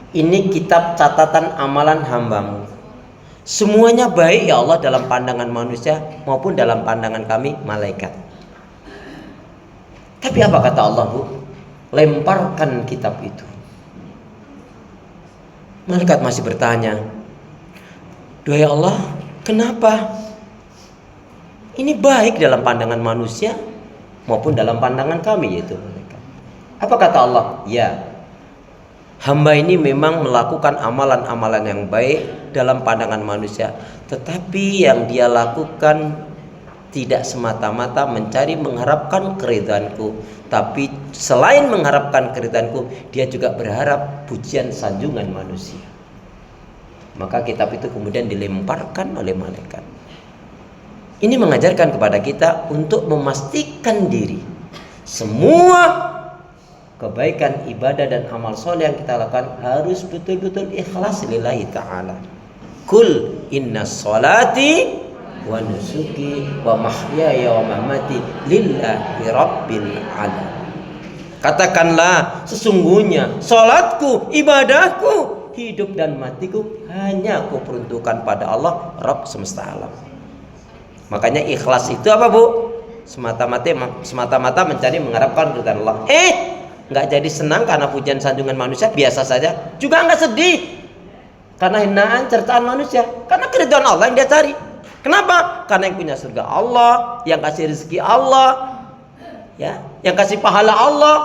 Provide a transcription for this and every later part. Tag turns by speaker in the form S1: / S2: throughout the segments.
S1: Ini kitab catatan amalan hambamu. Semuanya baik ya Allah dalam pandangan manusia maupun dalam pandangan kami malaikat. Tapi apa kata Allah, Bu? Lemparkan kitab itu. Malaikat masih bertanya, "Duhai Allah, kenapa? Ini baik dalam pandangan manusia maupun dalam pandangan kami," yaitu malaikat. Apa kata Allah? Ya, hamba ini memang melakukan amalan-amalan yang baik dalam pandangan manusia, tetapi yang dia lakukan tidak semata-mata mencari mengharapkan keridhaanku, tapi selain mengharapkan keridhaanku, dia juga berharap pujian sanjungan manusia. Maka kitab itu kemudian dilemparkan oleh malaikat. Ini mengajarkan kepada kita untuk memastikan diri semua kebaikan, ibadah dan amal soleh yang kita lakukan harus betul-betul ikhlas lillahi ta'ala. Kul inna sholati wa nusuki wa mahyaya wa mamati lillahi rabbil alamin. Katakanlah, sesungguhnya salatku, ibadahku, hidup dan matiku hanya aku peruntukkan pada Allah, Rabb semesta alam. Makanya ikhlas itu apa, Bu? Semata-mata mencari mengharapkan keridhaan Allah. Nggak jadi senang karena pujian sanjungan manusia, biasa saja. Juga nggak sedih karena hinaan cercaan manusia, karena keridhaan Allah yang dia cari. Kenapa? Karena yang punya surga Allah, yang kasih rezeki Allah, ya, yang kasih pahala Allah,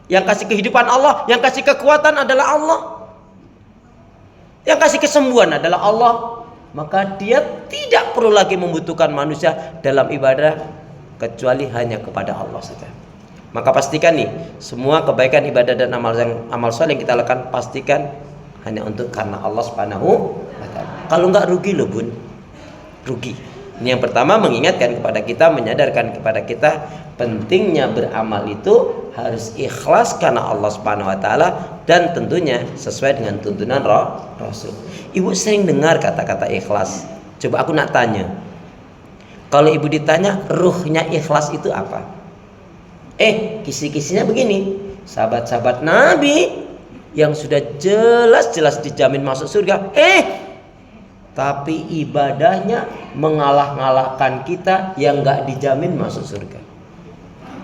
S1: yang kasih kehidupan Allah, yang kasih kekuatan adalah Allah, yang kasih kesembuhan adalah Allah. Maka dia tidak perlu lagi membutuhkan manusia dalam ibadah kecuali hanya kepada Allah saja. Maka pastikan nih, semua kebaikan, ibadah dan amal soleh yang kita lakukan, pastikan hanya untuk karena Allah Subhanahu wa ta'ala. Kalau enggak rugi loh, Bun. Rugi. Ini yang pertama, mengingatkan kepada kita, menyadarkan kepada kita pentingnya beramal itu harus ikhlas karena Allah Subhanahu wa ta'ala dan tentunya sesuai dengan tuntunan Rasul. Ibu sering dengar kata-kata ikhlas. Coba aku nak tanya. Kalau ibu ditanya ruhnya ikhlas itu apa? Kisi-kisinya begini, sahabat-sahabat Nabi yang sudah jelas-jelas dijamin masuk surga, tapi ibadahnya mengalah-ngalahkan kita yang gak dijamin masuk surga.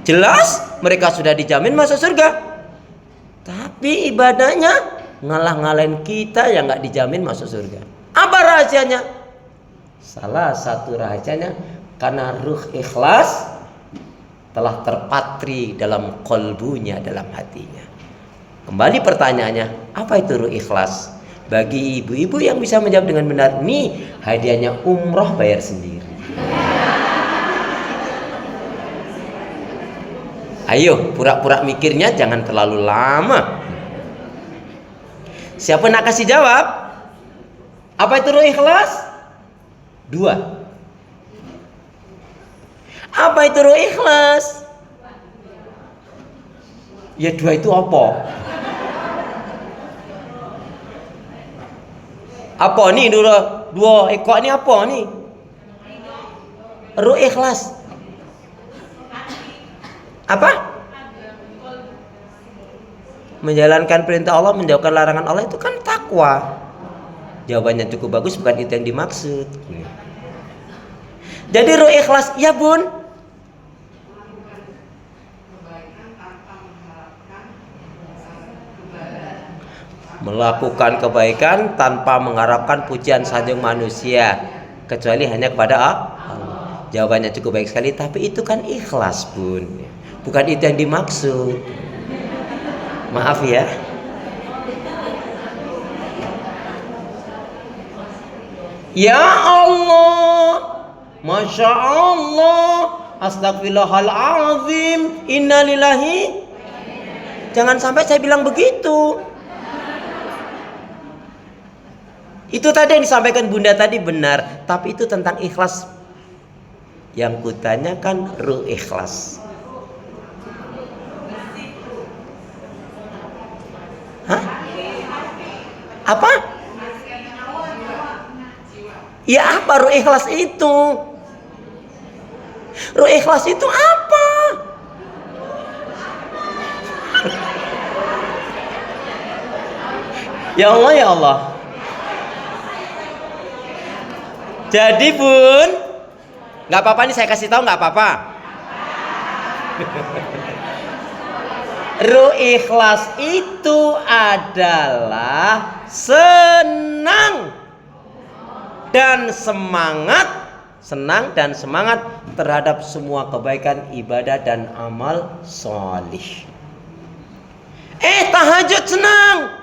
S1: Jelas mereka sudah dijamin masuk surga, tapi ibadahnya ngalah-ngalahin kita yang gak dijamin masuk surga. Apa rahasianya? Salah satu rahasianya karena ruh ikhlas telah terpatri dalam kolbunya, dalam hatinya. Kembali pertanyaannya, apa itu ruh ikhlas? Bagi ibu-ibu yang bisa menjawab dengan benar, nih hadiahnya umroh bayar sendiri. Ayo, pura-pura mikirnya jangan terlalu lama. Siapa nak kasih jawab? Apa itu ruh ikhlas? 2. Apa itu ruh ikhlas? Ya 2 itu apa? Apa nih dua ekor ini apa nih? Ruh ikhlas. Apa? Menjalankan perintah Allah, menjauhkan larangan Allah, itu kan takwa. Jawabannya cukup bagus, bukan itu yang dimaksud. Jadi ruh ikhlas, ya Bun, melakukan kebaikan tanpa mengharapkan pujian sanjung manusia kecuali hanya kepada Allah. Jawabannya cukup baik sekali, tapi itu kan ikhlas, Bun. Bukan itu yang dimaksud. Maaf ya. Ya Allah, Masya Allah, Astagfirullahaladzim, innalillahi. Jangan sampai saya bilang begitu. Itu tadi yang disampaikan Bunda tadi benar, tapi itu tentang ikhlas. Yang kutanyakan ruh ikhlas. Hah? Apa? Ya apa ruh ikhlas itu? Ruh ikhlas itu apa? Ya Allah, ya Allah. Jadi Bun, nggak apa-apa nih saya kasih tahu, nggak apa-apa. Ruh ikhlas itu adalah senang dan semangat terhadap semua kebaikan, ibadah dan amal solih. Tahajud senang,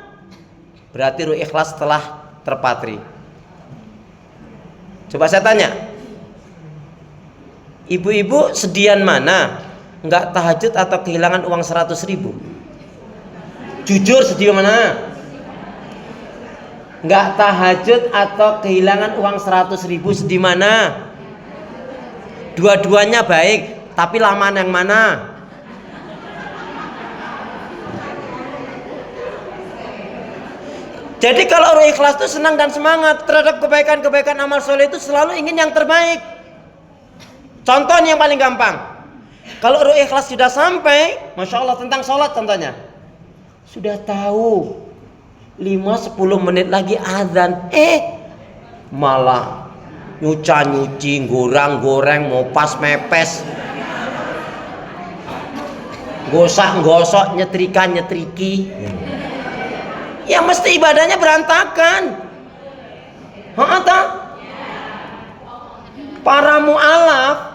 S1: berarti ruh ikhlas telah terpatri. Coba saya tanya, ibu-ibu sedian mana? Enggak tahajud atau kehilangan uang 100.000? Jujur, sedih mana? Enggak tahajud atau kehilangan uang 100.000, sedih mana? Dua-duanya baik, tapi lamaan yang mana? Jadi kalau orang ikhlas itu senang dan semangat terhadap kebaikan-kebaikan amal soleh, itu selalu ingin yang terbaik. Contoh yang paling gampang, kalau ruh ikhlas sudah sampai, Masya Allah, tentang sholat contohnya, sudah tahu 5-10 menit lagi azan, malah nyuci, goreng, ngopas mepes, gosok, nyetriki, ya mesti ibadahnya berantakan. Para mu'alaf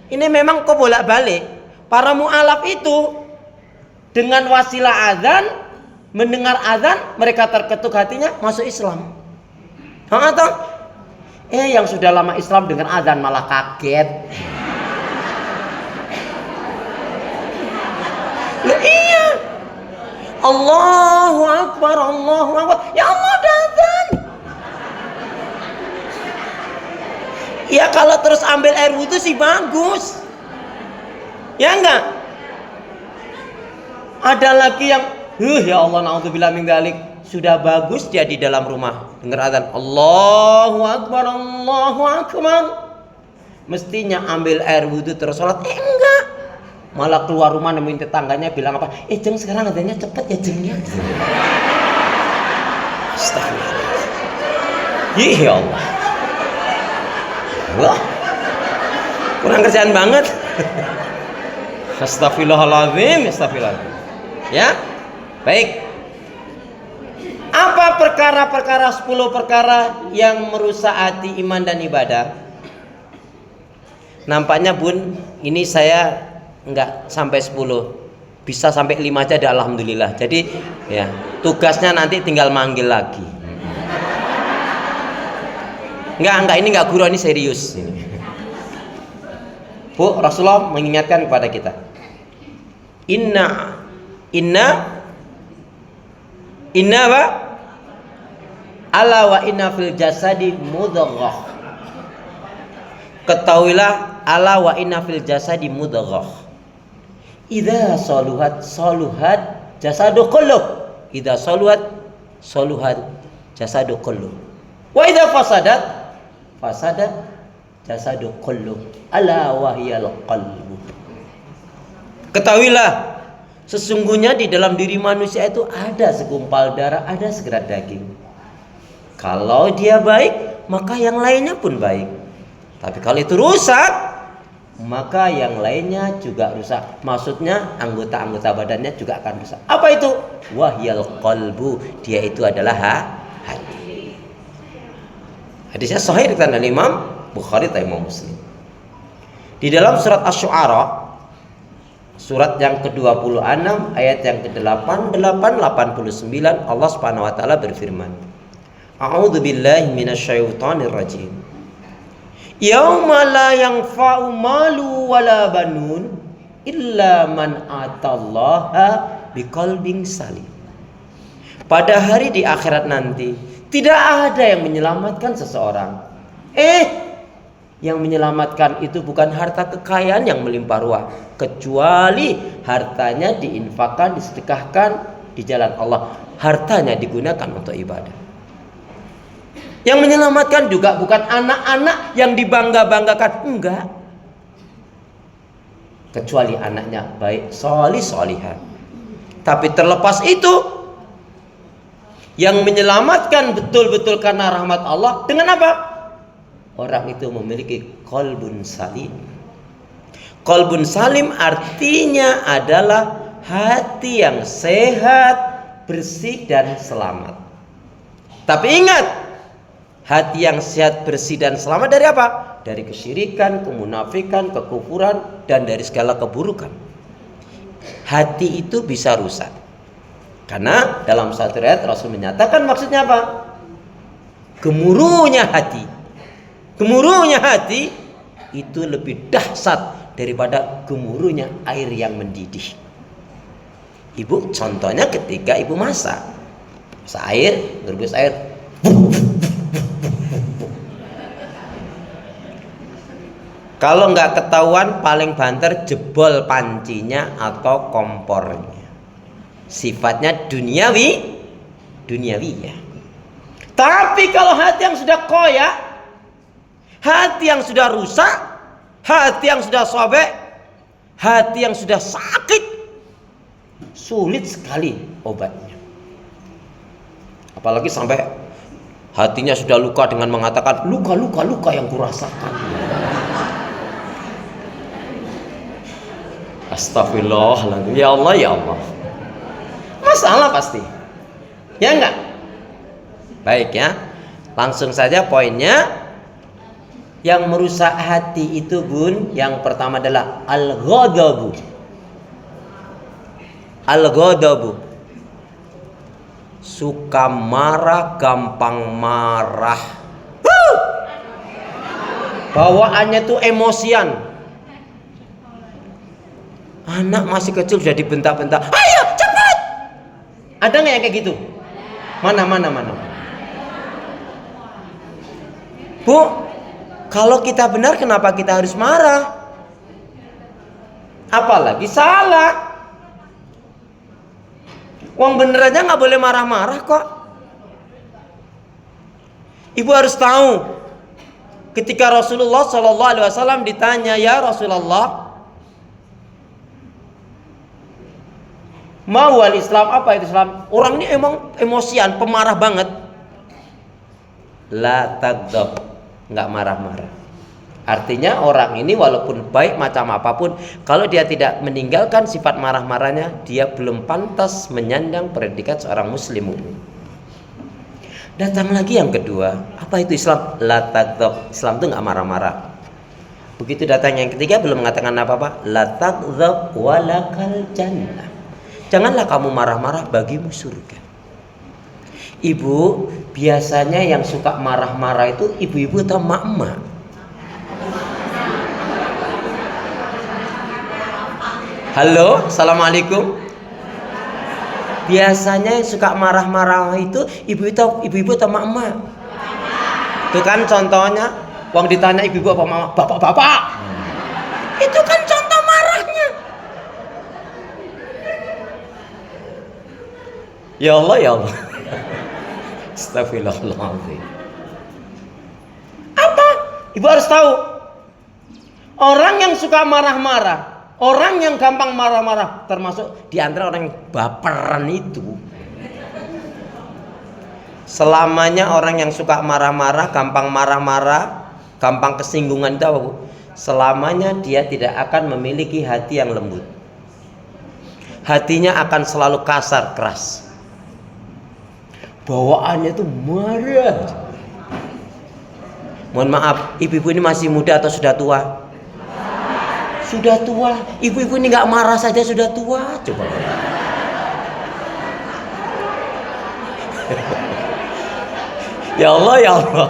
S1: ini memang kok bolak-balik. Para mu'alaf itu dengan wasilah azan, mendengar azan, mereka terketuk hatinya masuk Islam. Yang sudah lama Islam dengan azan malah kaget. Loh, iya. Allahu Akbar. Ya Allah, ada azan. Ya kalau terus ambil air wudhu sih bagus. Ya enggak? Ada lagi yang ya Allah, naudzubillah min dzalik, sudah bagus dia di dalam rumah dengar azan, Allahu Akbar. Mestinya ambil air wudhu terus sholat, enggak. Malah keluar rumah nemuin tetangganya bilang apa? Jeng sekarang adanya cepet ya Jeng ya. Astagfirullah. Ya Allah. Wah, kurang kerjaan banget. Astagfirullahaladzim. Ya, baik. Apa perkara-perkara 10 perkara yang merusak hati, iman dan ibadah? Nampaknya Bun, ini saya enggak sampai 10, bisa sampai 5 aja dah, alhamdulillah. Jadi ya tugasnya nanti tinggal manggil lagi. Enggak, ini enggak gurau, ini serius. Bu, Rasulullah mengingatkan kepada kita. Inna apa? Ala wa inna fil jasadi mudghah. Ketahuilah, ala wa inna fil jasadi mudghah. Idza saluhat jasadu kullu. Idza saluhat jasadu kullu. Wa idza fasadat jasadu kullu. Ala wahyal qalbu. Ketahuilah, sesungguhnya di dalam diri manusia itu ada segumpal darah, ada segerat daging. Kalau dia baik, maka yang lainnya pun baik. Tapi kalau itu rusak, maka yang lainnya juga rusak. Maksudnya anggota-anggota badannya juga akan rusak. Apa itu? Wahyal qalbu. Dia itu adalah hati. Hadisnya sahih dikatakan oleh Imam Bukhari dan Imam Muslim. Di dalam surat Asy-Syu'ara, surat yang ke-26 ayat yang ke-88 89, Allah Subhanahu wa taala berfirman, A'udzu billahi minasyaitonir rajim. Yauma la yanfa'u malu wala banun illa man atallaha biqalbin salim. Pada hari di akhirat nanti tidak ada yang menyelamatkan seseorang. Yang menyelamatkan itu bukan harta kekayaan yang melimpah ruah, kecuali hartanya diinfakkan, disedekahkan di jalan Allah. Hartanya digunakan untuk ibadah. Yang menyelamatkan juga bukan anak-anak yang dibangga-banggakan, enggak. Kecuali anaknya baik, solih solihah. Tapi terlepas itu, Yang menyelamatkan betul-betul karena rahmat Allah dengan apa? Orang itu memiliki qalbun salim. Qalbun salim artinya adalah hati yang sehat, bersih dan selamat. Tapi ingat, hati yang sehat, bersih dan selamat dari apa? Dari kesyirikan, kemunafikan, kekufuran dan dari segala keburukan. Hati itu bisa rusak. Karena dalam satu ayat Rasul menyatakan maksudnya apa? Gemuruhnya hati. Gemuruhnya hati itu lebih dahsyat daripada gemuruhnya air yang mendidih. Ibu contohnya ketika ibu masak air, ngerebus air. Kalau nggak ketahuan paling banter jebol pancinya atau kompornya. Sifatnya duniawi ya. Tapi kalau hati yang sudah koyak, hati yang sudah rusak, hati yang sudah sobek, hati yang sudah sakit, sulit sekali obatnya. Apalagi sampai hatinya sudah luka dengan mengatakan luka yang kurasakan. Astagfirullahaladzim. Ya Allah, ya Allah. Masalah pasti. Ya enggak? Baik ya. Langsung saja poinnya. Yang merusak hati itu Bun, yang pertama adalah al-ghadabu. Al-ghadabu. Suka marah, gampang marah. Bawaannya tuh emosian. Anak masih kecil sudah dibentak-bentak. Ayo cepat. Ada nggak yang kayak gitu? Mana? Bu, kalau kita benar kenapa kita harus marah? Apalagi salah. Wong bener aja nggak boleh marah-marah kok. Ibu harus tahu. Ketika Rasulullah SAW ditanya, ya Rasulullah, mau Islam, apa itu Islam? Orang ini emang emosian, pemarah banget. La taghdab, nggak marah-marah. Artinya orang ini walaupun baik macam apapun, kalau dia tidak meninggalkan sifat marah-marahnya, dia belum pantas menyandang predikat seorang muslim. Datang lagi yang kedua, apa itu Islam? La taghdab, Islam itu nggak marah-marah. Begitu datang yang ketiga belum mengatakan apa-apa. La taghdab walakal jannah. Janganlah kamu marah-marah, bagimu surga. Ibu, biasanya yang suka marah-marah itu ibu-ibu atau mak-mak? Halo, assalamualaikum. Biasanya yang suka marah-marah itu ibu-ibu atau mak-mak? Itu kan contohnya, wong ditanya ibu-ibu apa mak? Bapak-bapak. Itu kan contoh marahnya. Ya Allah, ya Allah. Astagfirullahaladzim. Apa? Ibu harus tahu. Orang yang suka marah-marah, orang yang gampang marah-marah, termasuk di antara orang yang baperan itu. Selamanya orang yang suka marah-marah, gampang marah-marah, gampang kesinggungan itu apa, Bu? Selamanya dia tidak akan memiliki hati yang lembut. Hatinya akan selalu kasar, keras. Bawaannya itu marah. Mohon maaf, ibu-ibu ini masih muda atau sudah tua? Sudah tua. Ibu-ibu ini nggak marah saja sudah tua. Coba. Ya Allah, ya Allah.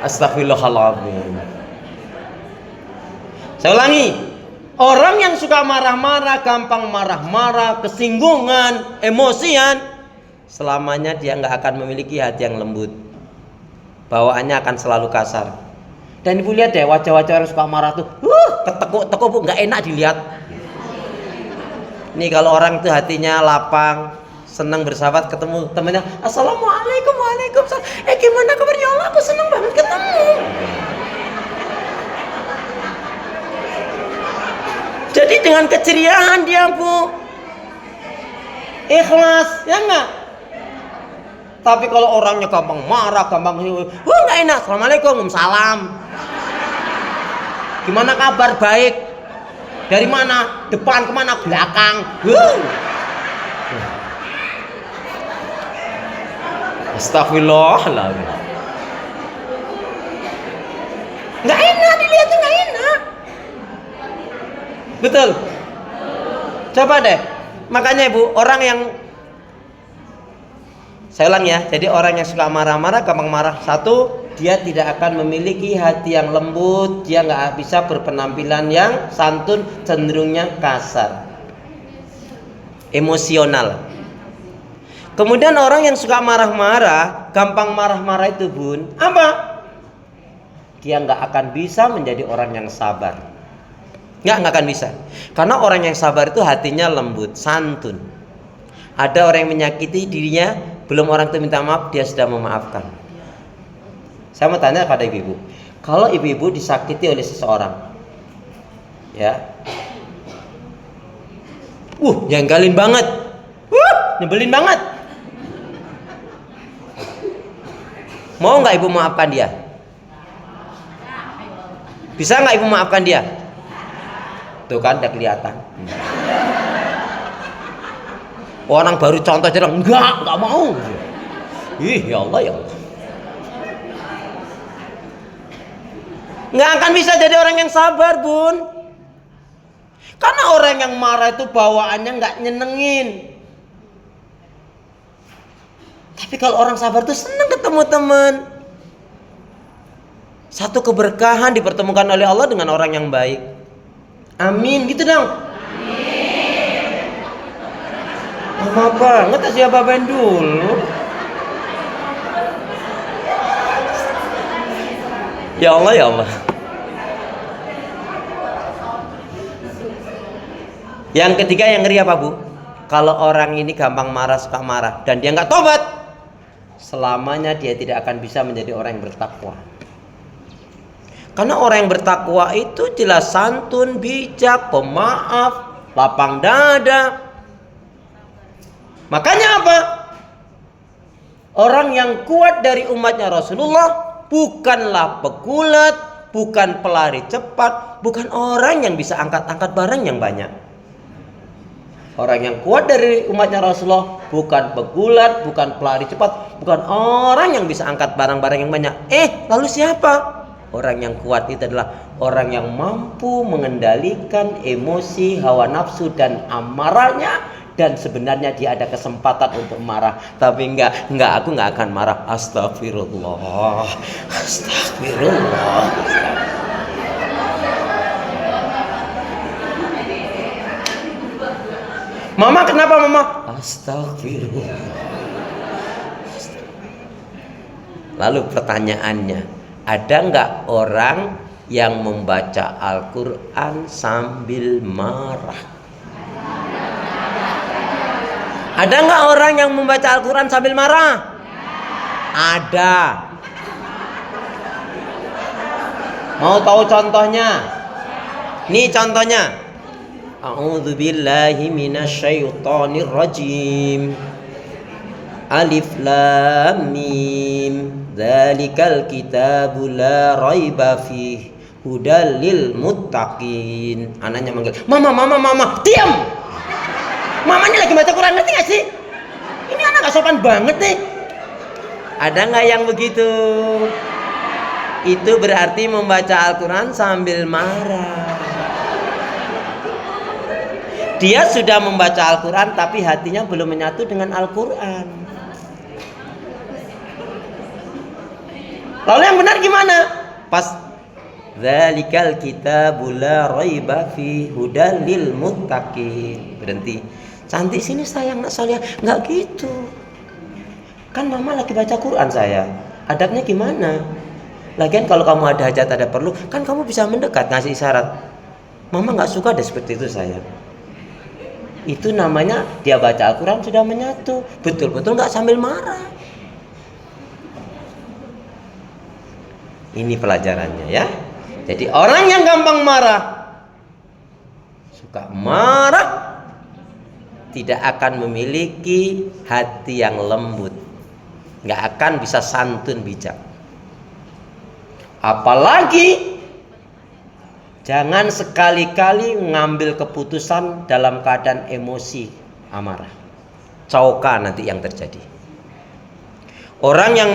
S1: Astagfirullahaladzim. Saya ulangi. Orang yang suka marah-marah, gampang marah-marah, kesinggungan, emosian, selamanya dia nggak akan memiliki hati yang lembut. Bawaannya akan selalu kasar. Dan ibu lihat deh, wajah-wajah orang suka marah tuh, ketekuk-tekuk, Bu, nggak enak dilihat. Nih kalau orang itu hatinya lapang, senang bersahabat, ketemu temennya, assalamualaikum, waalaikumsalam. Gimana kabarnya? Allah, aku senang banget ketemu. Jadi dengan keceriaan dia, Bu, ikhlas, ya enggak? Tapi kalau orangnya gampang marah, gampang nggak enak. Assalamualaikum, salam. Gimana kabar? Baik. Dari mana? Depan kemana? Belakang. Astagfirullahaladzim. Nggak enak dilihatnya, nggak enak. Betul. Coba deh. Makanya ibu, orang yang saya ulang ya. Jadi orang yang suka marah-marah, gampang marah. Satu, dia tidak akan memiliki hati yang lembut. Dia nggak bisa berpenampilan yang santun, cenderungnya kasar, emosional. Kemudian orang yang suka marah-marah, gampang marah-marah itu bun, apa? Dia nggak akan bisa menjadi orang yang sabar. Nggak akan bisa. Karena orang yang sabar itu hatinya lembut, santun. Ada orang yang menyakiti dirinya, belum orang itu minta maaf, dia sudah memaafkan. Saya mau tanya pada ibu-ibu, kalau ibu-ibu disakiti oleh seseorang, ya, janggalin banget, nyebelin banget, mau nggak ibu maafkan dia? Bisa nggak ibu maafkan dia? Tuh kan, udah kelihatan. Orang baru contoh aja, enggak mau. Ih, ya Allah, ya Allah. Nggak akan bisa jadi orang yang sabar bun. Karena orang yang marah itu bawaannya nggak nyenengin. Tapi kalau orang sabar tuh seneng ketemu teman. Satu keberkahan dipertemukan oleh Allah dengan orang yang baik. Amin, gitu dong. Lama banget kasih apa-apain dulu. Ya Allah, ya Allah. Yang ketiga yang ngeri apa bu? Kalau orang ini gampang marah, suka marah, dan dia nggak tobat, selamanya dia tidak akan bisa menjadi orang yang bertakwa. Karena orang yang bertakwa itu jelas santun, bijak, pemaaf, lapang dada. Makanya apa? Orang yang kuat dari umatnya Rasulullah bukanlah pegulat, bukan pelari cepat, bukan orang yang bisa angkat-angkat barang yang banyak. Orang yang kuat dari umatnya Rasulullah bukan pegulat, bukan pelari cepat, bukan orang yang bisa angkat barang-barang yang banyak. Lalu siapa? Orang yang kuat itu adalah orang yang mampu mengendalikan emosi, hawa nafsu dan amarahnya. Dan sebenarnya dia ada kesempatan untuk marah, tapi enggak, aku enggak akan marah. Astagfirullah, astagfirullah. Mama, kenapa mama? Astagfirullah. Lalu pertanyaannya, ada enggak orang yang membaca Al-Quran sambil marah? Ada nggak orang yang membaca Al-Quran sambil marah? Ada. Mau tahu contohnya? Nih contohnya. A'udzubillahi minasyaitonir rajim. Alif lam mim. Dzalikal kitabu la raiba fihi hudal lil muttaqin. Anaknya manggil, "Mama, diam!" Mamanya lagi baca Quran, ngerti gak sih? Ini anak gak sopan banget nih. Ada gak yang begitu? Itu berarti membaca Al-Quran sambil marah. Dia sudah membaca Al-Quran tapi hatinya belum menyatu dengan Al-Quran. Lalu yang benar gimana? Pas Dzalikal kitabu la raiba fi hudal lil muttaqin. Berhenti. Cantik sini sayang, nak Solia. Enggak gitu. Kan mama lagi baca Quran saya. Adabnya gimana? Lagian kalau kamu ada hajat, ada perlu, kan kamu bisa mendekat, ngasih isyarat. Mama enggak suka deh seperti itu saya. Itu namanya dia baca Al-Quran sudah menyatu. Betul-betul enggak sambil marah. Ini pelajarannya ya. Jadi orang yang gampang marah, suka marah, tidak akan memiliki hati yang lembut. nggak akan bisa santun bijak. Apalagi jangan sekali-kali ngambil keputusan dalam keadaan emosi, amarah. Cauka nanti yang terjadi. Orang yang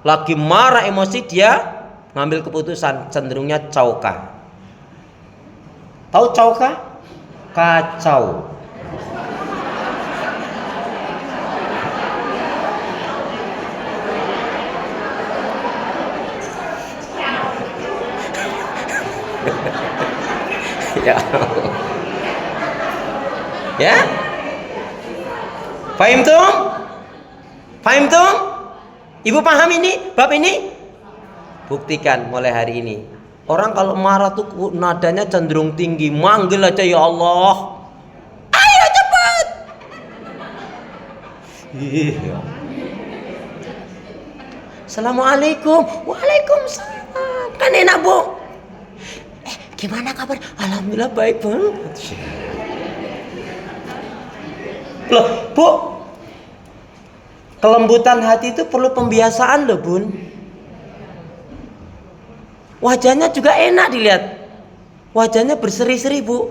S1: lagi marah emosi, dia ngambil keputusan cenderungnya cauka. Tahu cauka? Kacau. Ya. Ya? Paham tuh? Paham tuh? Ibu paham ini? Bab ini? Buktikan mulai hari ini. Orang kalau marah tuh nadanya cenderung tinggi. Manggil aja, ya Allah. Ayo cepat. Iya. Assalamualaikum. Waalaikumsalam. Kan enak, Bu. Gimana kabar? Alhamdulillah baik banget. Loh, Bu, kelembutan hati itu perlu pembiasaan loh, Bun. Wajahnya juga enak dilihat. Wajahnya berseri-seri, Bu.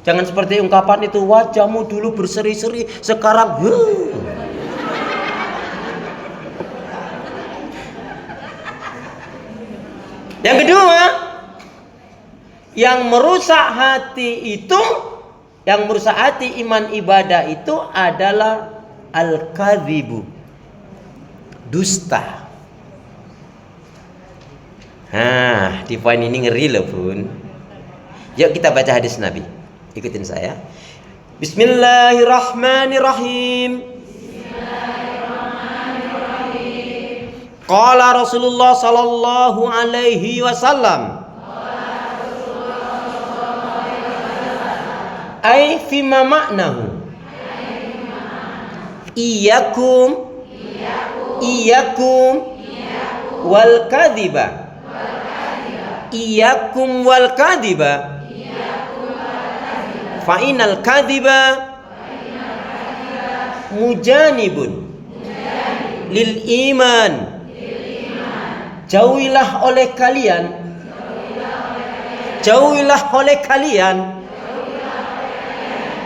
S1: Jangan seperti ungkapan itu, wajahmu dulu berseri-seri, sekarang Yang kedua, yang merusak hati itu, yang merusak hati iman ibadah itu adalah al-kadzibu, dusta. Nah, di poin ini ngeri loh, Bun. Yuk kita baca hadis Nabi. Ikutin saya. Bismillahirrahmanirrahim. Qala Rasulullah sallallahu alaihi wasallam. Ai fima maknahu. Iyakum wal kadhiba. Iyakum wal kadhiba. Fa inal kadhiba mujanibun lil iman. Jauhilah oleh kalian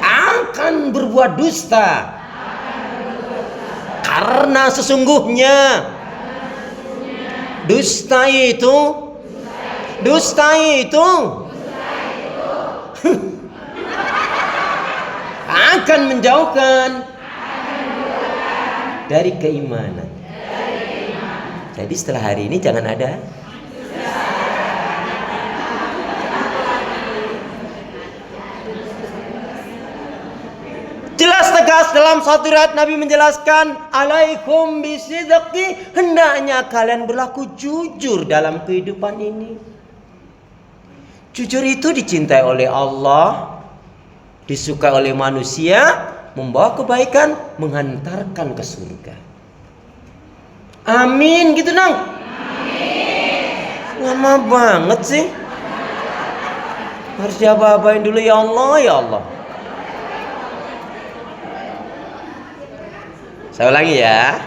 S1: akan berbuat dusta, karena sesungguhnya dusta itu akan menjauhkan dari keimanan. Jadi setelah hari ini jangan ada jelas tegas dalam satu riwayat Nabi menjelaskan, alaikum bisidqi, hendaknya kalian berlaku jujur dalam kehidupan ini. Jujur itu dicintai oleh Allah, disukai oleh manusia, membawa kebaikan, menghantarkan ke surga. Amin gitu, Nang. Amin. Lama banget sih. Harus diapa-apain dulu, ya Allah, ya Allah. Saya ulangi ya.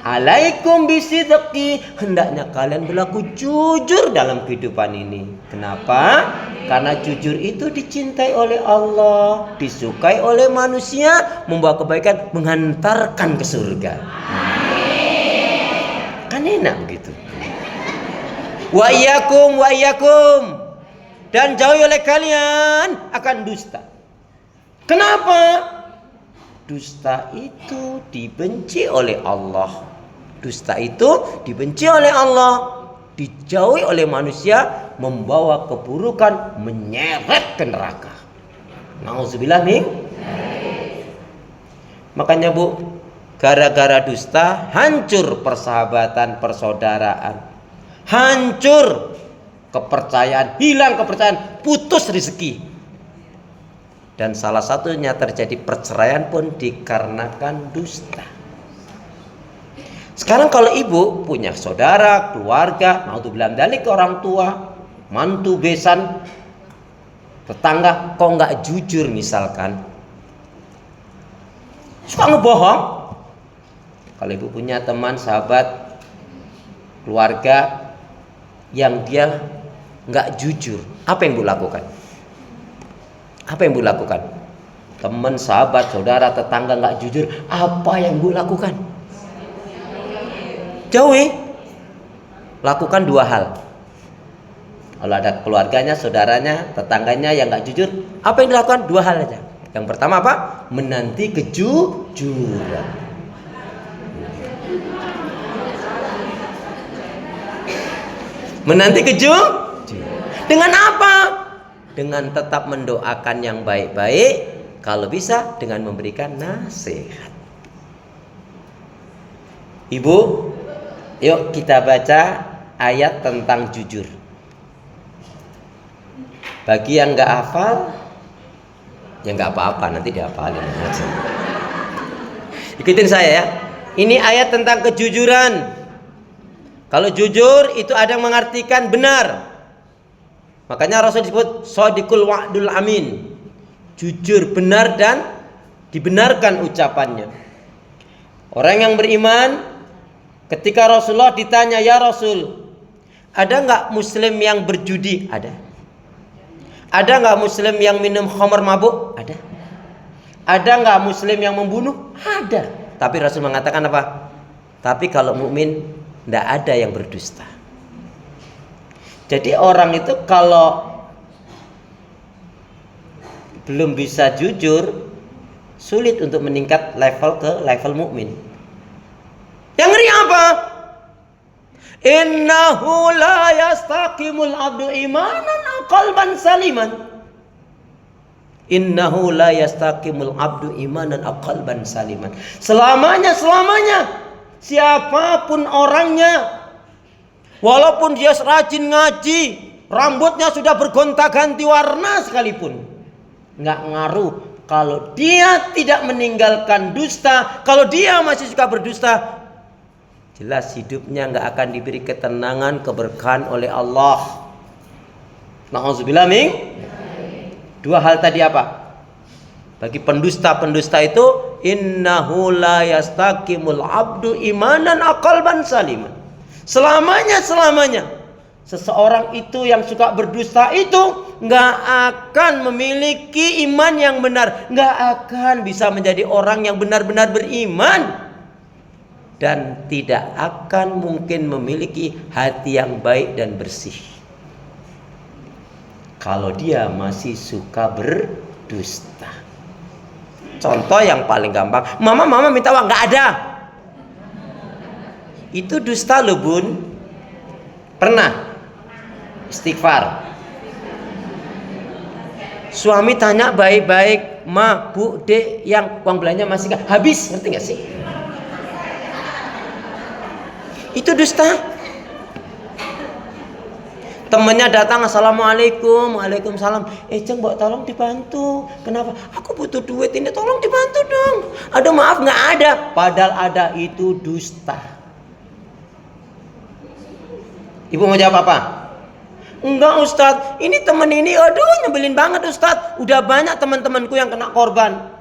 S1: Alaikum bisidqi, hendaknya kalian berlaku jujur dalam kehidupan ini. Kenapa? Karena jujur itu dicintai oleh Allah, disukai oleh manusia, membawa kebaikan, menghantarkan ke surga. Kan enak begitu. Wa iyyakum, dan jauhi oleh kalian akan dusta. Kenapa? Dusta itu dibenci oleh Allah. Dusta itu dibenci oleh Allah, dijauhi oleh manusia, membawa keburukan, menyeret ke neraka. Nauzubillah nih. Makanya, Bu, gara-gara dusta hancur persahabatan, persaudaraan, hancur kepercayaan, hilang kepercayaan, putus rezeki. Dan salah satunya terjadi perceraian pun dikarenakan dusta. Sekarang kalau ibu punya saudara, keluarga, naudzubillah dzalik, orang tua, mantu, besan, tetangga, kok nggak jujur misalkan, suka ngebohong. Kalau ibu punya teman, sahabat, keluarga yang dia nggak jujur, apa yang ibu lakukan? Apa yang ibu lakukan? Teman, sahabat, saudara, tetangga nggak jujur, apa yang ibu lakukan? Jauhi. Lakukan dua hal. Kalau ada keluarganya, saudaranya, tetangganya yang nggak jujur, apa yang dilakukan? Dua hal aja. Yang pertama apa? Menanti kejujuran. Menanti kejujuran. Dengan apa? Dengan tetap mendoakan yang baik-baik. Kalau bisa dengan memberikan nasihat. Ibu, yuk kita baca ayat tentang jujur. Bagi yang nggak hafal, ya nggak apa-apa, nanti dihafalin aja. Ikutin saya ya. Ini ayat tentang kejujuran. Kalau jujur itu ada yang mengartikan benar. Makanya Rasul disebut shadiqul wa'dul amin. Jujur, benar dan dibenarkan ucapannya. Orang yang beriman, ketika Rasulullah ditanya, ya Rasul, ada nggak muslim yang berjudi? Ada. Ada nggak muslim yang minum khamar mabuk? Ada. Ada nggak muslim yang membunuh? Ada. Tapi Rasul mengatakan apa? Tapi kalau mukmin tidak ada yang berdusta. Jadi orang itu kalau belum bisa jujur, sulit untuk meningkat level ke level mukmin. Yang ngeri apa? Innahu la yastaqimul abdu imanan qalban saliman. Innahu la yastaqimul abdu imanan qalban saliman. Selamanya siapapun orangnya, walaupun dia rajin ngaji, rambutnya sudah bergonta-ganti warna sekalipun, nggak ngaruh. Kalau dia tidak meninggalkan dusta, kalau dia masih suka berdusta, jelas hidupnya nggak akan diberi ketenangan, keberkahan oleh Allah. Na'udzubillah min. Dua hal tadi apa? Bagi pendusta itu, innahu la yastaqimul abdu imanan qalban saliman. Selamanya seseorang itu yang suka berdusta itu nggak akan memiliki iman yang benar, nggak akan bisa menjadi orang yang benar-benar beriman, dan tidak akan mungkin memiliki hati yang baik dan bersih kalau dia masih suka berdusta. Contoh yang paling gampang, mama minta uang, nggak ada. Itu dusta loh bun. Pernah istighfar. Suami tanya baik-baik, ma, bu, dek, yang uang belanja masih nggak habis, ngerti nggak sih? Itu dusta. Temennya datang, assalamualaikum, waalaikumsalam. Ceng, mbak tolong dibantu. Kenapa? Aku butuh duit ini, tolong dibantu dong. Aduh maaf nggak ada. Padahal ada, itu dusta. Ibu mau jawab apa? Enggak Ustadz, ini temen ini, aduh nyebelin banget Ustadz. Udah banyak teman-temanku yang kena korban.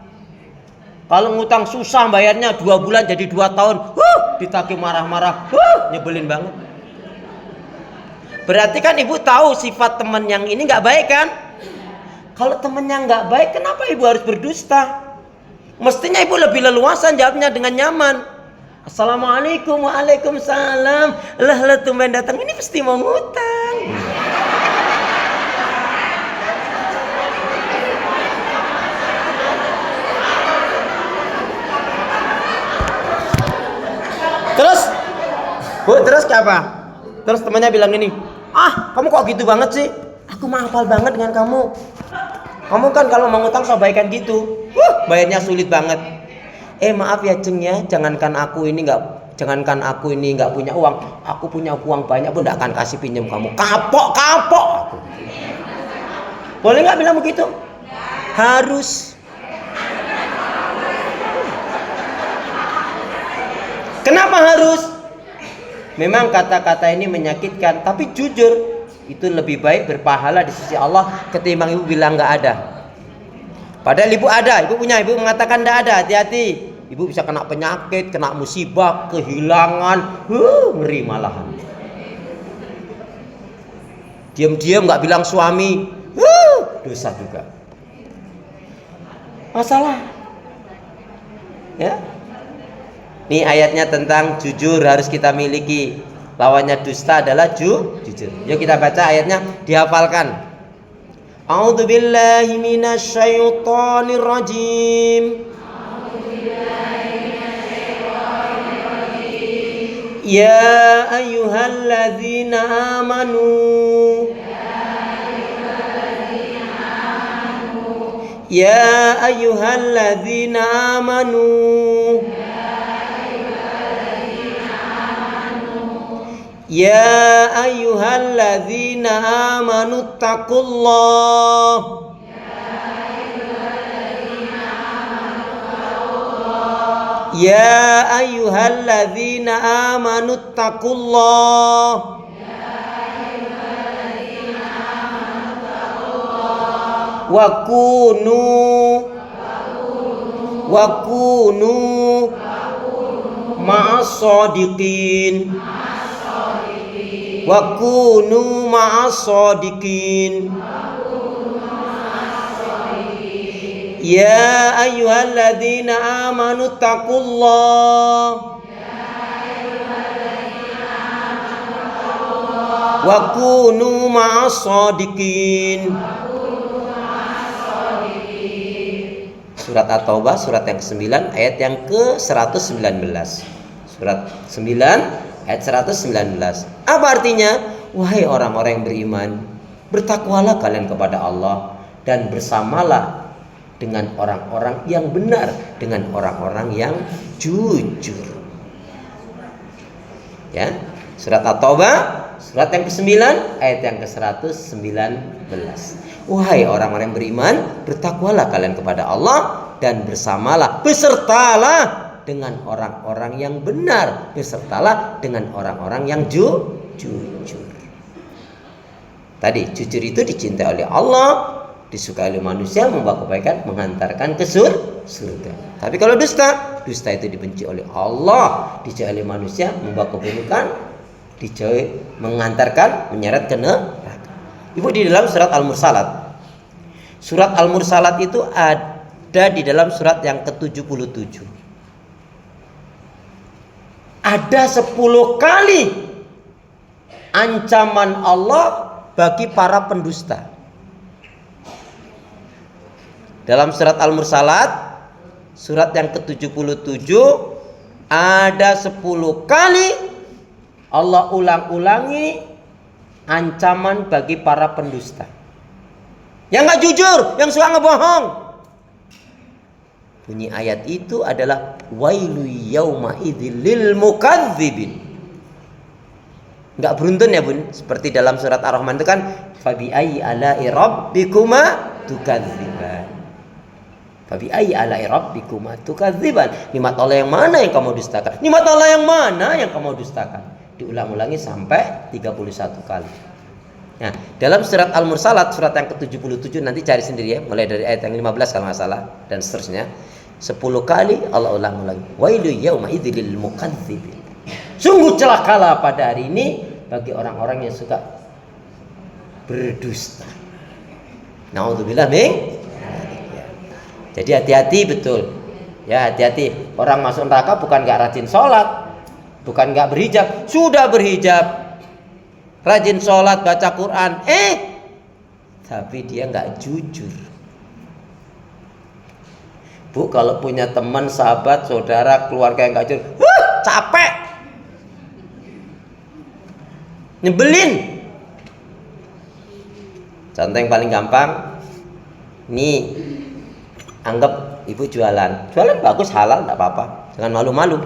S1: Kalau ngutang susah bayarnya 2 bulan jadi 2 tahun. Ditagih marah-marah, nyebelin banget. Berarti kan ibu tahu sifat teman yang ini nggak baik kan? Kalau temennya nggak baik, kenapa ibu harus berdusta? Mestinya ibu lebih leluasa jawabnya dengan nyaman. Assalamualaikum, waalaikumsalam. Lah tumben datang, ini pasti mau ngutang. Terus apa? Terus temannya bilang ini, kamu kok gitu banget sih? Aku mah hafal banget dengan kamu. Kamu kan kalau mau ngutang sobaikan gitu. Bayarnya sulit banget. Maaf ya Ceng ya, jangankan aku ini nggak punya uang, aku punya uang banyak pun nggak akan kasih pinjam kamu. Kapok aku. Boleh nggak bilang begitu? Harus. Kenapa harus? Memang kata-kata ini menyakitkan, tapi jujur itu lebih baik berpahala di sisi Allah ketimbang ibu bilang nggak ada. Padahal ibu ada, ibu punya, ibu mengatakan nggak ada, hati-hati. Ibu bisa kena penyakit, kena musibah, kehilangan, ngeri malahan. Diam-diam nggak bilang suami, dosa juga. Masalah. Ya. Ini ayatnya tentang jujur harus kita miliki. Lawannya dusta adalah jujur. Yuk kita baca ayatnya, dihafalkan. A'udzubillahi minasyaitonir rajim. Ya ayyuhalladzina amanu. Ya ayyuhalladzina amanu. Ya ayyuhalladzina amanu taqullah. Ya ayyuhalladzina amanu taqullah. Wa kunu ma'as shadiqin. Wa kunu ma'as shadiqin. Ya ayyuhalladzina amanu taqullah. Wa kunu ma'as shadiqin. Surat At-Taubah surat yang ke-9 ayat yang ke-119. Surat 9 ayat 119. Apa artinya? Wahai orang-orang yang beriman, bertakwalah kalian kepada Allah dan bersamalah dengan orang-orang yang benar, dengan orang-orang yang jujur. Ya, surat At-Taubah surat yang ke-9 ayat yang ke-119. Wahai orang-orang yang beriman, bertakwalah kalian kepada Allah dan bersamalah, besertalah dengan orang-orang yang benar, besertalah dengan orang-orang yang jujur. Tadi jujur itu dicintai oleh Allah, disukai oleh manusia, membawa kebaikan, mengantarkan ke surga. Tapi kalau dusta itu dibenci oleh Allah, dijauhi oleh manusia, membawa keburukan, dijauhi, mengantarkan, menyeret ke neraka. Ibu, di dalam surat Al-Mursalat. Surat Al-Mursalat itu ada di dalam surat yang ke-77. Ada 10 kali ancaman Allah bagi para pendusta. Dalam surat Al-Mursalat surat yang ke-77 ada 10 kali Allah ulang-ulangi ancaman bagi para pendusta. Yang gak jujur, yang suka ngebohong. Bunyi ayat itu adalah wailu yauma idzil lil mukadzibin. Enggak beruntun ya, Bun. Seperti dalam surat Ar-Rahman itu kan fabi ayyi ala'i rabbikuma tukadziban. Fabi ayyi ala'i rabbikuma tukadziban. Nikmat Allah yang mana yang kamu dustakan? Nikmat Allah yang mana yang kamu dustakan? Diulang-ulangi sampai 31 kali. Nah, dalam surat Al-Mursalat surat yang ke-77 nanti cari sendiri ya, mulai dari ayat yang 15 kalau nggak salah dan seterusnya. 10 kali Allah ulang-ulangi. Wailu yauma idzil lil mukadzibin. Sungguh celakalah pada hari ini bagi orang-orang yang suka berdusta. Nauzubillah min. Jadi hati-hati betul. Ya, hati-hati. Orang masuk neraka bukan enggak rajin sholat, bukan enggak berhijab, sudah berhijab, rajin sholat, baca Quran, tapi dia nggak jujur. Bu, kalau punya teman, sahabat, saudara, keluarga yang nggak jujur, capek, nyebelin. Contoh yang paling gampang, nih, anggap ibu jualan bagus, halal, nggak apa-apa, jangan malu-malu.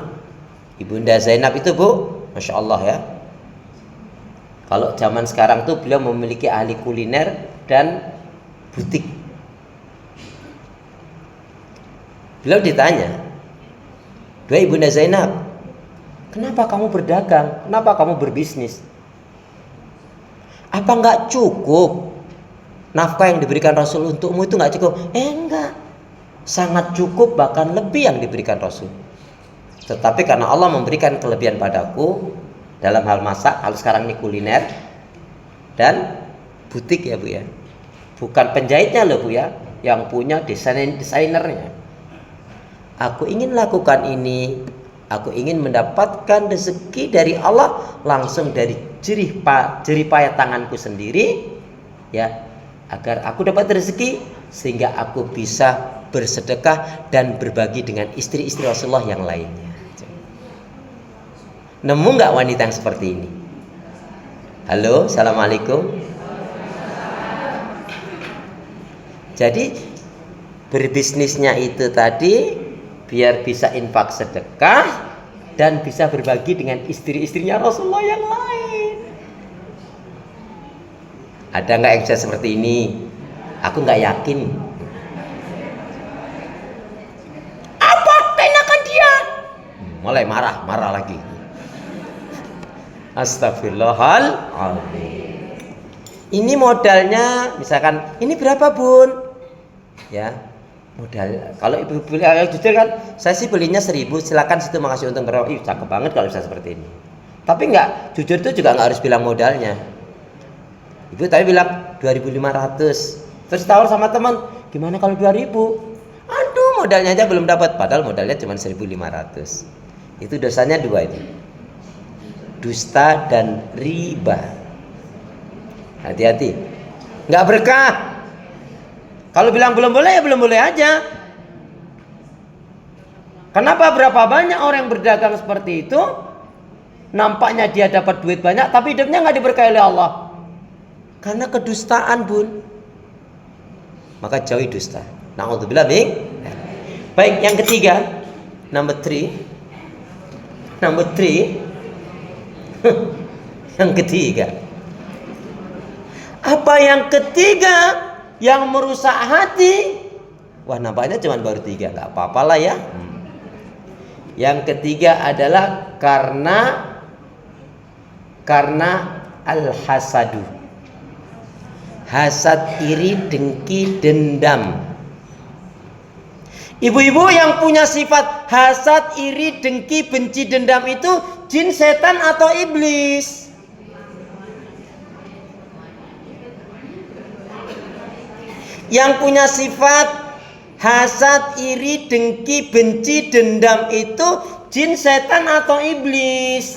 S1: Ibunda Zainab itu, Bu, masya Allah ya. Kalau zaman sekarang tuh beliau memiliki ahli kuliner dan butik. Beliau ditanya, "Wahai Ibunda Zainab, kenapa kamu berdagang? Kenapa kamu berbisnis? Apa enggak cukup? Nafkah yang diberikan Rasul untukmu itu enggak cukup?" Enggak. sangat cukup, bahkan lebih yang diberikan Rasul. Tetapi karena Allah memberikan kelebihan padaku dalam hal masak, kalau sekarang ini kuliner dan butik ya Bu ya, bukan penjahitnya loh Bu ya, yang punya desainernya. Aku ingin lakukan ini, aku ingin mendapatkan rezeki dari Allah langsung dari jerih payah tanganku sendiri, ya, agar aku dapat rezeki sehingga aku bisa bersedekah dan berbagi dengan istri-istri Rasulullah yang lainnya. Nemu nggak wanita yang seperti ini? Halo, assalamualaikum. Jadi berbisnisnya itu tadi biar bisa infak sedekah dan bisa berbagi dengan istri-istrinya Rasulullah yang lain. Ada nggak yang bisa seperti ini? Aku nggak yakin. Apa kenakan dia? Mulai marah lagi. Astagfirullahaladzim. Ini modalnya misalkan ini berapa Bun? Ya, modal. Kalau ibu beli jujur kan, saya sih belinya 1.000. Silakan situ makasih untung berapa. Ih, cakep banget kalau bisa seperti ini. Tapi nggak, jujur tuh juga nggak harus bilang modalnya. Ibu tapi bilang 2.500. Terus tawar sama teman, gimana kalau 2.000? Aduh, modalnya aja belum dapat. Padahal modalnya cuma 1.500. Itu dosanya 2 itu. Dusta dan riba. Hati-hati, nggak berkah. Kalau bilang belum boleh ya belum boleh aja. Kenapa berapa banyak orang yang berdagang seperti itu? Nampaknya dia dapat duit banyak, tapi hidupnya nggak diberkahi oleh Allah. Karena kedustaan Bun. Maka jauhi dusta. Na'udzubillah min. Baik, yang ketiga, number 3. Yang ketiga, apa yang ketiga yang merusak hati? Wah, nampaknya cuma baru 3, nggak apa-apalah ya. Yang ketiga adalah karena al-hasadu, hasad, iri, dengki, dendam. Ibu-ibu yang punya sifat hasad, iri, dengki, benci, dendam itu jin, setan atau iblis? Yang punya sifat hasad, iri, dengki, benci, dendam itu jin, setan atau iblis?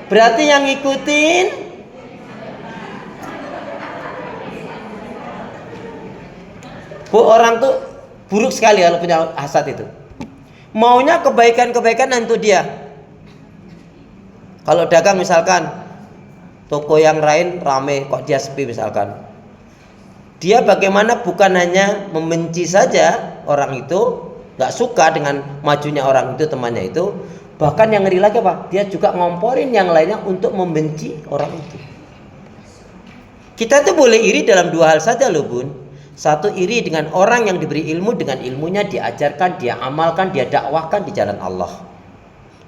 S1: Berarti yang ngikutin Bu, orang tuh buruk sekali kalau punya hasad itu. Maunya kebaikan-kebaikan untuk dia. Kalau dagang misalkan toko yang lain rame kok dia sepi misalkan. Dia bagaimana bukan hanya membenci saja orang itu, nggak suka dengan majunya orang itu, temannya itu, bahkan yang ngeri lagi apa? Dia juga ngomporin yang lainnya untuk membenci orang itu. Kita tuh boleh iri dalam 2 hal saja loh Bun. Satu, iri dengan orang yang diberi ilmu, dengan ilmunya diajarkan, dia amalkan, dia dakwahkan di jalan Allah.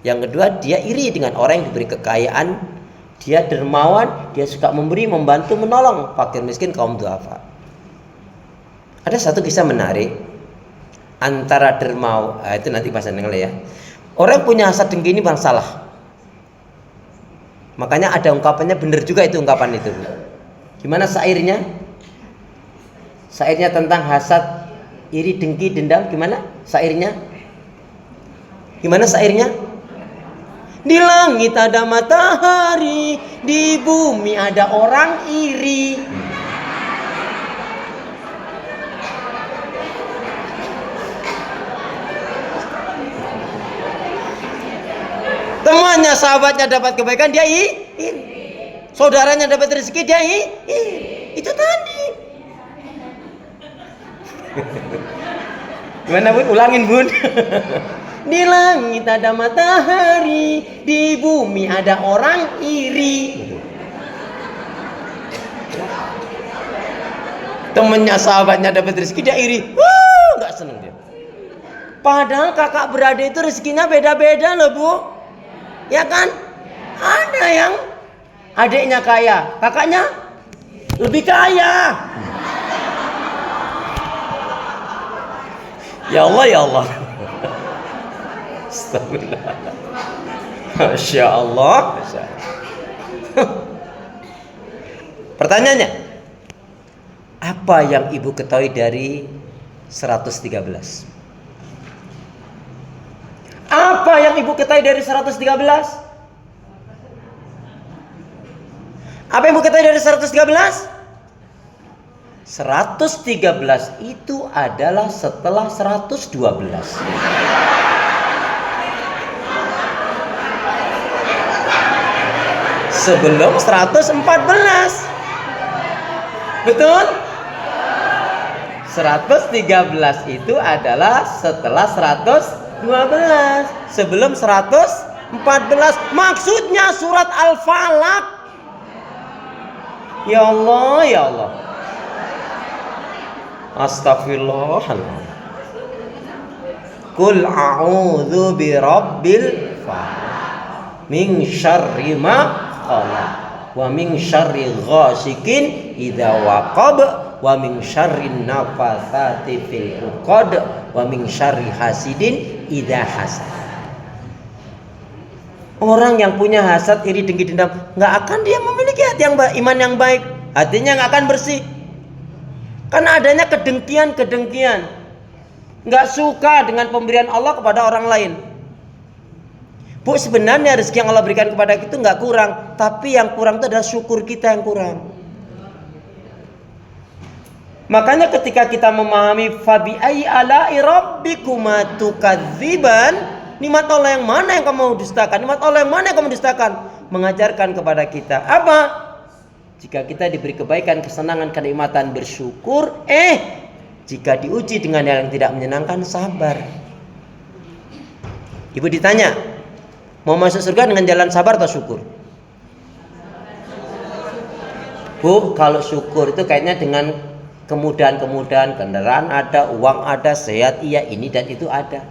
S1: Yang kedua, dia iri dengan orang yang diberi kekayaan, dia dermawan, dia suka memberi, membantu, menolong fakir miskin, kaum duafa. Ada satu kisah menarik antara dermawan, itu nanti bahas yang lain ya. Orang punya hasad dengki ini bang salah. Makanya ada ungkapannya, benar juga itu ungkapan itu. Gimana syairnya? Syairnya tentang hasad, iri, dengki, dendam, gimana syairnya? Gimana syairnya? Di langit ada matahari, di bumi ada orang iri. Temannya, sahabatnya dapat kebaikan, dia iri. Saudaranya dapat rezeki, dia iri. Itu tadi. Gimana Bun? Ulangin Bun. Di langit ada matahari, di bumi ada orang iri. Temennya, sahabatnya dapat rezeki, dia iri. Wah, nggak seneng dia. Padahal kakak beradik itu rezekinya beda-beda loh Bu. Ya kan? Ada yang adiknya kaya, kakaknya lebih kaya. Ya Allah, ya Allah. Astagfirullah. Masya Allah. Masya Allah. Pertanyaannya, apa yang ibu ketahui dari 113? Apa yang ibu ketahui dari 113? Apa yang ibu ketahui dari 113? 113 itu adalah setelah 112. Sebelum 114. Betul? 113 itu adalah setelah 112. Sebelum 114. Maksudnya surat Al-Falaq. Ya Allah, ya Allah. Astagfirullahaladzim. Qul a'udzu birabbil falaq min syarri ma khalaq wa min syarri ghasikin idza waqab wa min syarri nafatsati fil 'uqad wa min syarri hasidin idza hasad. Orang yang punya hasad, iri, dengki, dendam, nggak akan dia memiliki hati yang baik, iman yang baik. Hatinya nggak akan bersih. Karena adanya kedengkian. Nggak suka dengan pemberian Allah kepada orang lain. Bu, sebenarnya rezeki yang Allah berikan kepada kita itu nggak kurang. Tapi yang kurang itu adalah syukur kita yang kurang. Makanya ketika kita memahami fabi ayyi ala'i rabbikuma tukadziban, nikmat Allah yang mana yang kamu dustakan? Nikmat Allah yang mana yang kamu dustakan? Mengajarkan kepada kita apa? Jika kita diberi kebaikan, kesenangan, kenikmatan, bersyukur. Jika diuji dengan hal yang tidak menyenangkan, sabar. Ibu ditanya, mau masuk surga dengan jalan sabar atau syukur? Bu, kalau syukur itu kayaknya dengan kemudahan-kemudahan, kendaraan ada, uang ada, sehat iya, ini dan itu ada.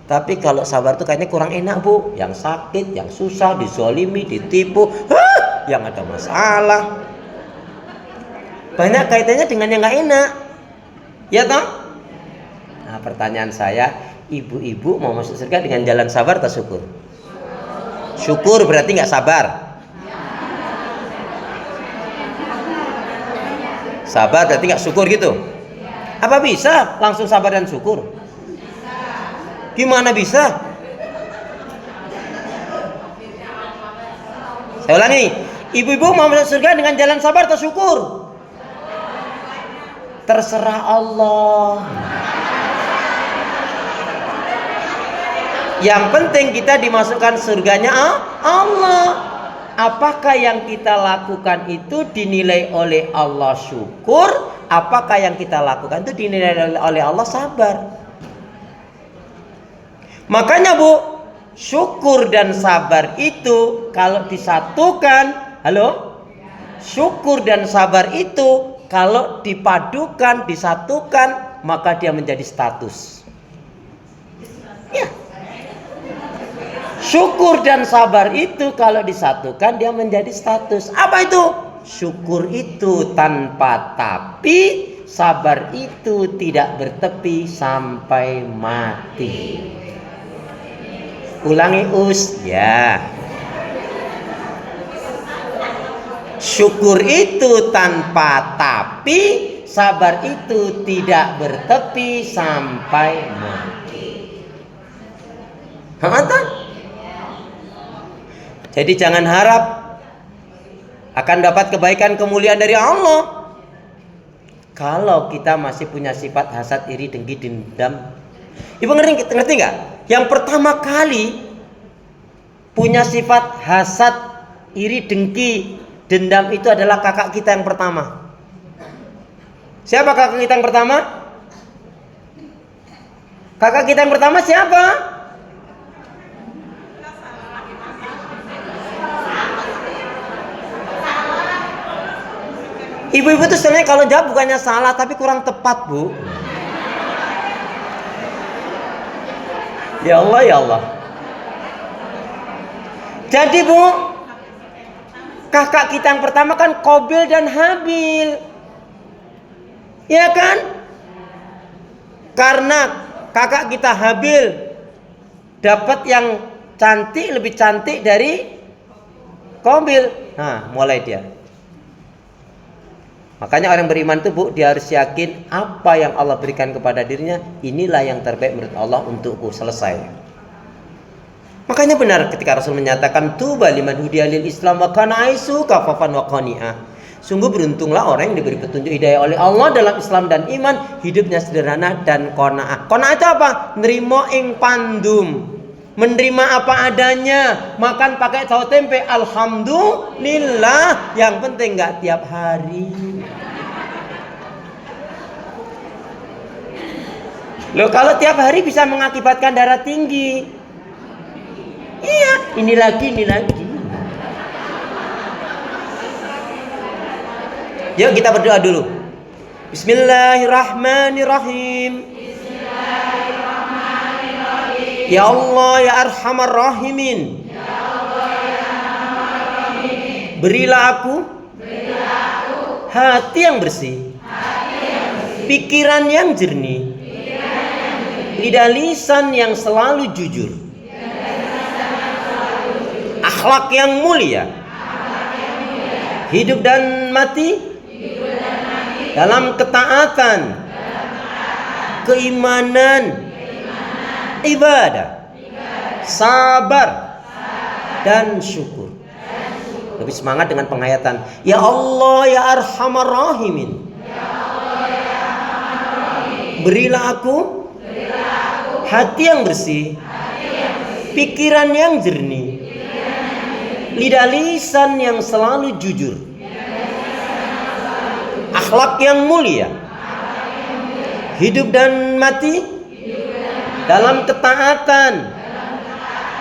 S1: Tapi kalau sabar itu kayaknya kurang enak, Bu. Yang sakit, yang susah, dizolimi, ditipu, yang ada masalah. Banyak kaitannya dengan yang gak enak. Ya toh? Nah, pertanyaan saya, ibu-ibu mau masuk surga dengan jalan sabar atau syukur? Syukur berarti gak sabar. Sabar berarti gak syukur gitu. Apa bisa langsung sabar dan syukur? Gimana bisa? Saya ulangi, ibu-ibu mau masuk surga dengan jalan sabar atau syukur? Terserah Allah. Yang penting kita dimasukkan surganya Allah. Apakah yang kita lakukan itu dinilai oleh Allah syukur? Apakah yang kita lakukan itu dinilai oleh Allah sabar? Makanya Bu, syukur dan sabar itu kalau disatukan, halo? Syukur dan sabar itu kalau dipadukan, disatukan, maka dia menjadi status. Ya. Syukur dan sabar itu kalau disatukan dia menjadi status. Apa itu? Syukur itu tanpa tapi, sabar itu tidak bertepi sampai mati. Ulangi ya. Syukur itu tanpa tapi, sabar itu tidak bertepi sampai mati. Jadi jangan harap akan dapat kebaikan kemuliaan dari Allah kalau kita masih punya sifat hasad, iri, dengki, dendam. Ibu ngerti nggak? Yang pertama kali punya sifat hasad, iri, dengki, dendam itu adalah kakak kita yang pertama. Siapa kakak kita yang pertama? Kakak kita yang pertama siapa? Ibu-ibu itu sebenarnya kalau jawab bukannya salah, tapi kurang tepat, Bu. Ya Allah, ya Allah. Jadi Bu, kakak kita yang pertama kan Qabil dan Habil. Ya kan? Karena kakak kita Habil dapat yang cantik, lebih cantik dari Qabil. Nah, mulai dia. Makanya orang beriman itu, Bu, dia harus yakin apa yang Allah berikan kepada dirinya, inilah yang terbaik menurut Allah untukku, selesai. Makanya benar ketika Rasul menyatakan tuba liman hudiya lil Islam wa kana aisu kafafan wa qani'ah. Sungguh beruntunglah orang yang diberi petunjuk hidayah oleh Allah dalam Islam dan iman, hidupnya sederhana dan qanaah. Qanaah itu apa? Nerimo ing pandum. Menerima apa adanya, makan pakai tahu tempe, alhamdulillah. Yang penting nggak tiap hari. Loh, kalau tiap hari bisa mengakibatkan darah tinggi. Iya, ini lagi. Yuk kita berdoa dulu. Bismillahirrahmanirrahim. Ya Allah ya Arhamar Rahimin. Berilah aku hati yang bersih, pikiran yang jernih, lidah lisan yang selalu jujur, akhlak yang mulia, hidup dan mati dalam ketaatan, keimanan, ibadah, sabar, dan syukur. Lebih semangat dengan penghayatan. Ya Allah ya Arhamar Rahimin. Berilah aku hati yang bersih, pikiran yang jernih, lidah lisan yang selalu jujur, akhlak yang mulia, hidup dan mati dalam ketaatan,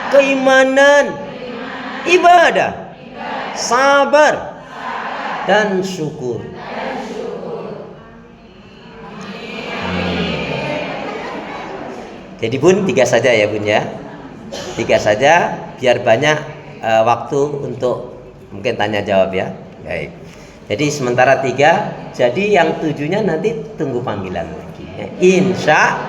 S1: keimanan, ibadah, sabar, dan syukur. Jadi Bun, 3 saja ya Bun ya. 3 saja biar banyak waktu untuk mungkin tanya jawab ya. Baik. Jadi sementara 3, jadi yang 7-nya nanti tunggu panggilan lagi ya. Insya